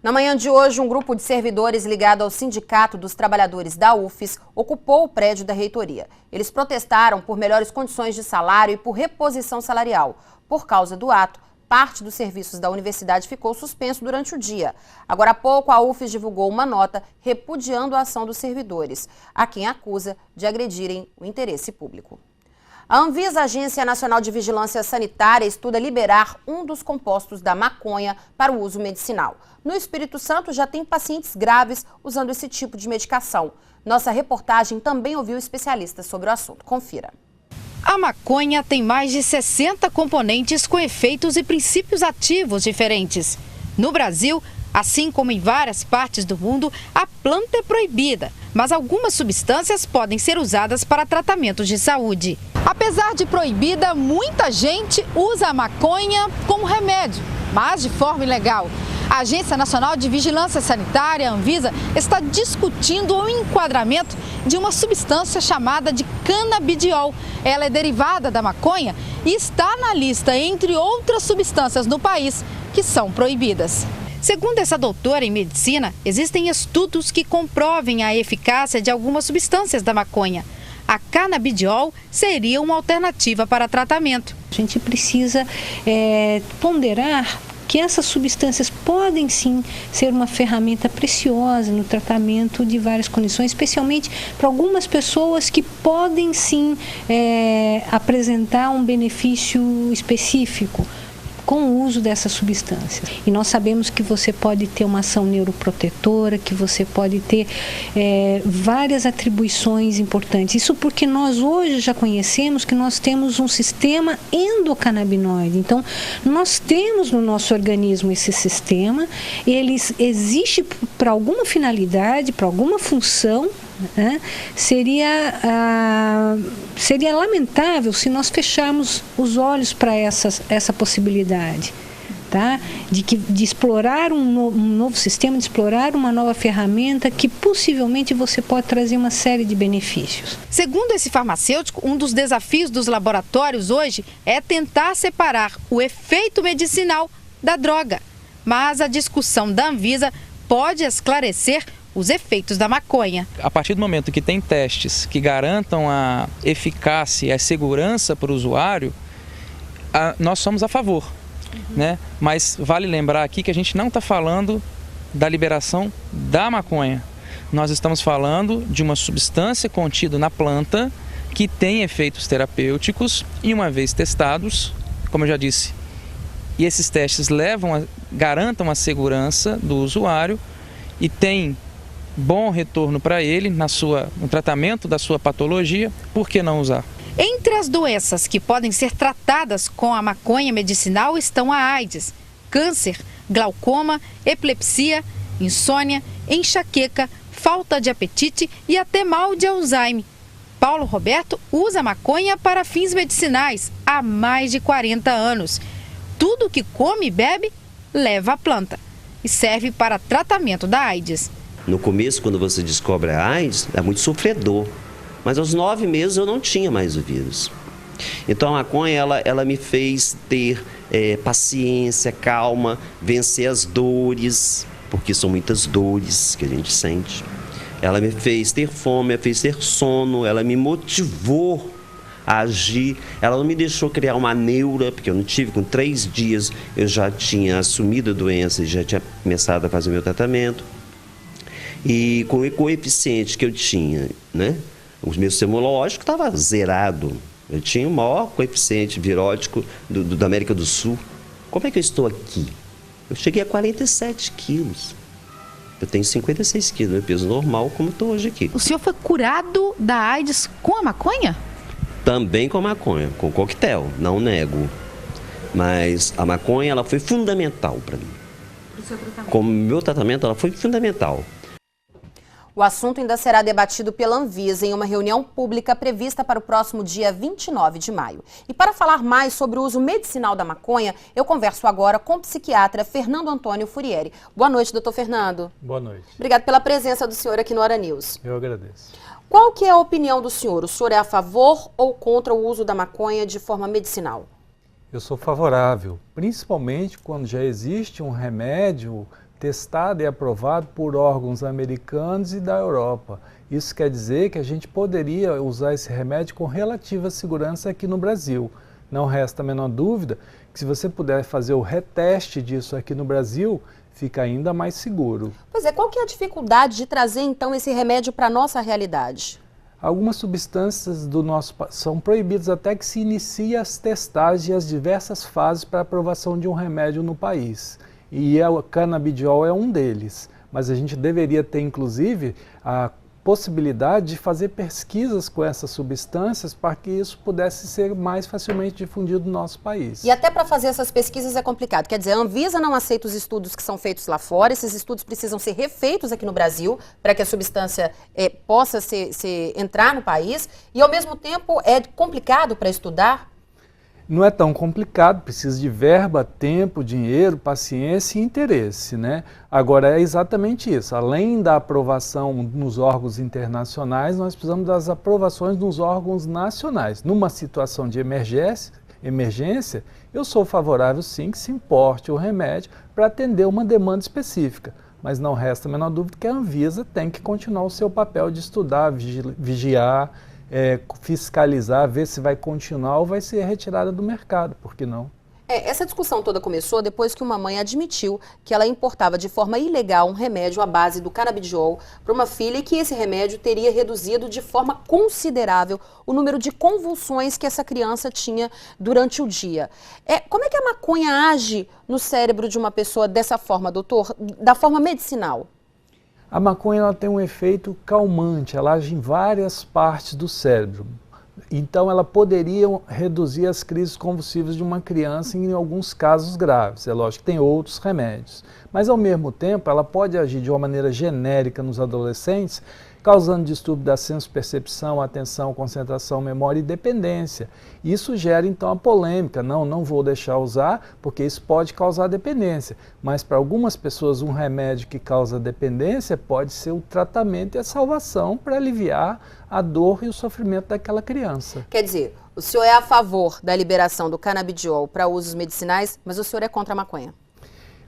Na manhã de hoje, um grupo de servidores ligado ao Sindicato dos Trabalhadores da UFES ocupou o prédio da reitoria. Eles protestaram por melhores condições de salário e por reposição salarial. Por causa do ato, parte dos serviços da universidade ficou suspenso durante o dia. Agora há pouco, a UFES divulgou uma nota repudiando a ação dos servidores, a quem acusa de agredirem o interesse público. A Anvisa, Agência Nacional de Vigilância Sanitária, estuda liberar um dos compostos da maconha para o uso medicinal. No Espírito Santo já tem pacientes graves usando esse tipo de medicação. Nossa reportagem também ouviu especialistas sobre o assunto. Confira. A maconha tem mais de 60 componentes com efeitos e princípios ativos diferentes. No Brasil, assim como em várias partes do mundo, a planta é proibida, mas algumas substâncias podem ser usadas para tratamentos de saúde. Apesar de proibida, muita gente usa a maconha como remédio, mas de forma ilegal. A Agência Nacional de Vigilância Sanitária, a Anvisa, está discutindo o enquadramento de uma substância chamada de canabidiol. Ela é derivada da maconha e está na lista, entre outras substâncias no país, que são proibidas. Segundo essa doutora em medicina, existem estudos que comprovem a eficácia de algumas substâncias da maconha. A canabidiol seria uma alternativa para tratamento. A gente precisa ponderar que essas substâncias podem sim ser uma ferramenta preciosa no tratamento de várias condições, especialmente para algumas pessoas que podem sim apresentar um benefício específico com o uso dessas substâncias. E nós sabemos que você pode ter uma ação neuroprotetora, que você pode ter várias atribuições importantes. Isso porque nós hoje já conhecemos que nós temos um sistema endocannabinoide. Então, nós temos no nosso organismo esse sistema, ele existe para alguma finalidade, para alguma função. Seria lamentável se nós fecharmos os olhos para essa possibilidade, tá? de explorar um novo sistema, de explorar uma nova ferramenta que possivelmente você pode trazer uma série de benefícios. Segundo esse farmacêutico, um dos desafios dos laboratórios hoje é tentar separar o efeito medicinal da droga. Mas a discussão da Anvisa pode esclarecer os efeitos da maconha. A partir do momento que tem testes que garantam a eficácia e a segurança para o usuário, nós somos a favor. Né? Mas vale lembrar aqui que a gente não está falando da liberação da maconha. Nós estamos falando de uma substância contida na planta que tem efeitos terapêuticos e, uma vez testados, como eu já disse, e esses testes garantam a segurança do usuário e tem bom retorno para ele no tratamento da sua patologia, por que não usar? Entre as doenças que podem ser tratadas com a maconha medicinal estão a AIDS, câncer, glaucoma, epilepsia, insônia, enxaqueca, falta de apetite e até mal de Alzheimer. Paulo Roberto usa maconha para fins medicinais há mais de 40 anos. Tudo que come e bebe leva a planta e serve para tratamento da AIDS. No começo, quando você descobre a AIDS, é muito sofredor. Mas aos 9 meses eu não tinha mais o vírus. Então a maconha, ela me fez ter paciência, calma, vencer as dores, porque são muitas dores que a gente sente. Ela me fez ter fome, me fez ter sono, ela me motivou a agir. Ela não me deixou criar uma neura, porque eu não tive, com 3 dias eu já tinha assumido a doença e já tinha começado a fazer o meu tratamento. E com o coeficiente que eu tinha, né? O meu sistema imunológico estava zerado. Eu tinha o maior coeficiente virótico da América do Sul. Como é que eu estou aqui? Eu cheguei a 47 quilos. Eu tenho 56 quilos, meu peso normal, como estou hoje aqui. O senhor foi curado da AIDS com a maconha? Também com a maconha, com coquetel, não nego. Mas a maconha, ela foi fundamental para mim. O seu tratamento? Como meu tratamento, ela foi fundamental. O assunto ainda será debatido pela Anvisa em uma reunião pública prevista para o próximo dia 29 de maio. E para falar mais sobre o uso medicinal da maconha, eu converso agora com o psiquiatra Fernando Antônio Furieri. Boa noite, doutor Fernando. Boa noite. Obrigada pela presença do senhor aqui no Hora News. Eu agradeço. Qual que é a opinião do senhor? O senhor é a favor ou contra o uso da maconha de forma medicinal? Eu sou favorável, principalmente quando já existe um remédio testado e aprovado por órgãos americanos e da Europa. Isso quer dizer que a gente poderia usar esse remédio com relativa segurança aqui no Brasil. Não resta a menor dúvida que se você puder fazer o reteste disso aqui no Brasil, fica ainda mais seguro. Pois é, qual que é a dificuldade de trazer então esse remédio para a nossa realidade? Algumas substâncias do nosso são proibidas até que se inicie as testagens e as diversas fases para aprovação de um remédio no país. E o canabidiol é um deles. Mas a gente deveria ter, inclusive, a possibilidade de fazer pesquisas com essas substâncias para que isso pudesse ser mais facilmente difundido no nosso país. E até para fazer essas pesquisas é complicado. Quer dizer, a Anvisa não aceita os estudos que são feitos lá fora, esses estudos precisam ser refeitos aqui no Brasil para que a substância possa entrar no país e, ao mesmo tempo, é complicado para estudar? Não é tão complicado, precisa de verba, tempo, dinheiro, paciência e interesse, né? Agora, é exatamente isso. Além da aprovação nos órgãos internacionais, nós precisamos das aprovações nos órgãos nacionais. Numa situação de emergência, eu sou favorável, sim, que se importe o remédio para atender uma demanda específica. Mas não resta a menor dúvida que a Anvisa tem que continuar o seu papel de estudar, vigiar, fiscalizar, ver se vai continuar ou vai ser retirada do mercado, por que não? Essa discussão toda começou depois que uma mãe admitiu que ela importava de forma ilegal um remédio à base do canabidiol para uma filha e que esse remédio teria reduzido de forma considerável o número de convulsões que essa criança tinha durante o dia. Como é que a maconha age no cérebro de uma pessoa dessa forma, doutor, da forma medicinal? A maconha ela tem um efeito calmante, ela age em várias partes do cérebro. Então ela poderia reduzir as crises convulsivas de uma criança em alguns casos graves. É lógico que tem outros remédios. Mas ao mesmo tempo ela pode agir de uma maneira genérica nos adolescentes, causando distúrbio da senso-percepção, atenção, concentração, memória e dependência. Isso gera então a polêmica, não vou deixar usar porque isso pode causar dependência. Mas para algumas pessoas um remédio que causa dependência pode ser o tratamento e a salvação para aliviar a dor e o sofrimento daquela criança. Quer dizer, o senhor é a favor da liberação do canabidiol para usos medicinais, mas o senhor é contra a maconha?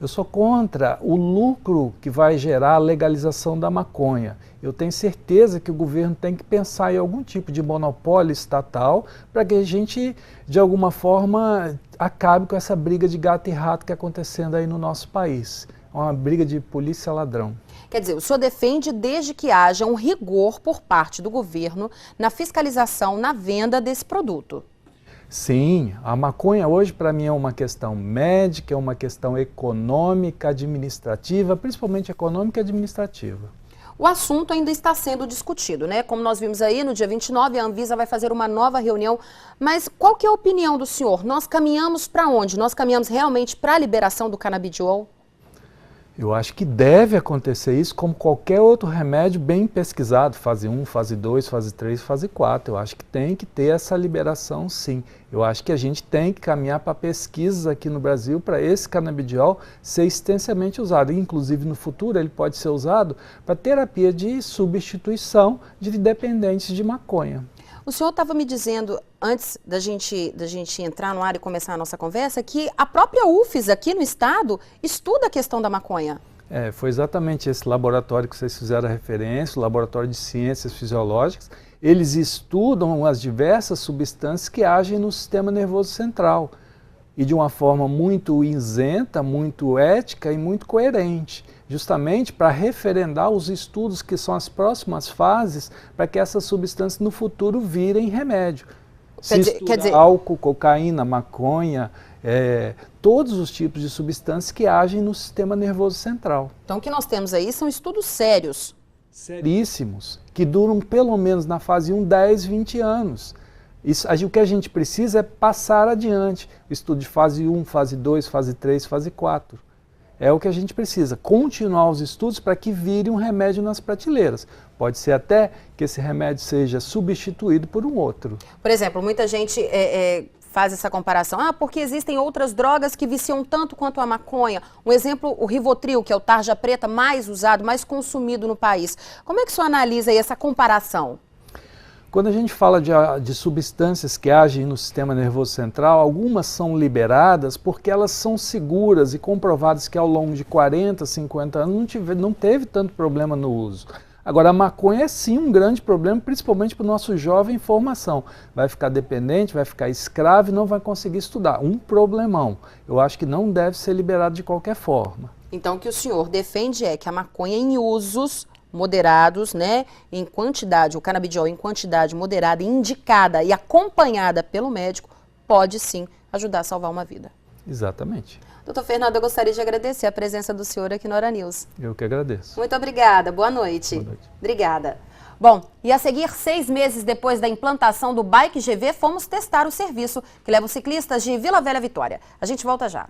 Eu sou contra o lucro que vai gerar a legalização da maconha. Eu tenho certeza que o governo tem que pensar em algum tipo de monopólio estatal para que a gente, de alguma forma, acabe com essa briga de gato e rato que está acontecendo aí no nosso país. É uma briga de polícia-ladrão. Quer dizer, o senhor defende desde que haja um rigor por parte do governo na fiscalização, na venda desse produto. Sim, a maconha hoje para mim é uma questão médica, é uma questão econômica, administrativa, principalmente econômica e administrativa. O assunto ainda está sendo discutido, né? Como nós vimos aí, no dia 29, a Anvisa vai fazer uma nova reunião. Mas qual que é a opinião do senhor? Nós caminhamos para onde? Nós caminhamos realmente para a liberação do canabidiol? Eu acho que deve acontecer isso como qualquer outro remédio bem pesquisado, fase 1, fase 2, fase 3, fase 4. Eu acho que tem que ter essa liberação, sim. Eu acho que a gente tem que caminhar para pesquisas aqui no Brasil para esse canabidiol ser extensamente usado. Inclusive, no futuro, ele pode ser usado para terapia de substituição de dependentes de maconha. O senhor estava me dizendo, antes da gente entrar no ar e começar a nossa conversa, que a própria UFES aqui no estado estuda a questão da maconha. Foi exatamente esse laboratório que vocês fizeram a referência, o Laboratório de Ciências Fisiológicas. Eles estudam as diversas substâncias que agem no sistema nervoso central e de uma forma muito isenta, muito ética e muito coerente, justamente para referendar os estudos que são as próximas fases para que essas substâncias no futuro virem remédio. Quer dizer, álcool, cocaína, maconha, todos os tipos de substâncias que agem no sistema nervoso central. Então o que nós temos aí são estudos sérios. Seríssimos, que duram pelo menos na fase 1, 10, 20 anos. O que a gente precisa é passar adiante, o estudo de fase 1, fase 2, fase 3, fase 4. É o que a gente precisa, continuar os estudos para que vire um remédio nas prateleiras. Pode ser até que esse remédio seja substituído por um outro. Por exemplo, muita gente faz essa comparação, porque existem outras drogas que viciam tanto quanto a maconha. Um exemplo, o Rivotril, que é o tarja preta mais usado, mais consumido no país. Como é que o senhor analisa aí essa comparação? Quando a gente fala de substâncias que agem no sistema nervoso central, algumas são liberadas porque elas são seguras e comprovadas que ao longo de 40, 50 anos não teve tanto problema no uso. Agora, a maconha é sim um grande problema, principalmente para o nosso jovem em formação. Vai ficar dependente, vai ficar escravo e não vai conseguir estudar. Um problemão. Eu acho que não deve ser liberado de qualquer forma. Então, o que o senhor defende é que a maconha em usos moderados, né, em quantidade, o canabidiol em quantidade moderada, indicada e acompanhada pelo médico, pode sim ajudar a salvar uma vida. Exatamente. Doutor Fernando, eu gostaria de agradecer a presença do senhor aqui no Hora News. Eu que agradeço. Muito obrigada, boa noite. Boa noite. Obrigada. Bom, e a seguir, 6 meses depois da implantação do Bike GV, fomos testar o serviço que leva os ciclistas de Vila Velha a Vitória. A gente volta já.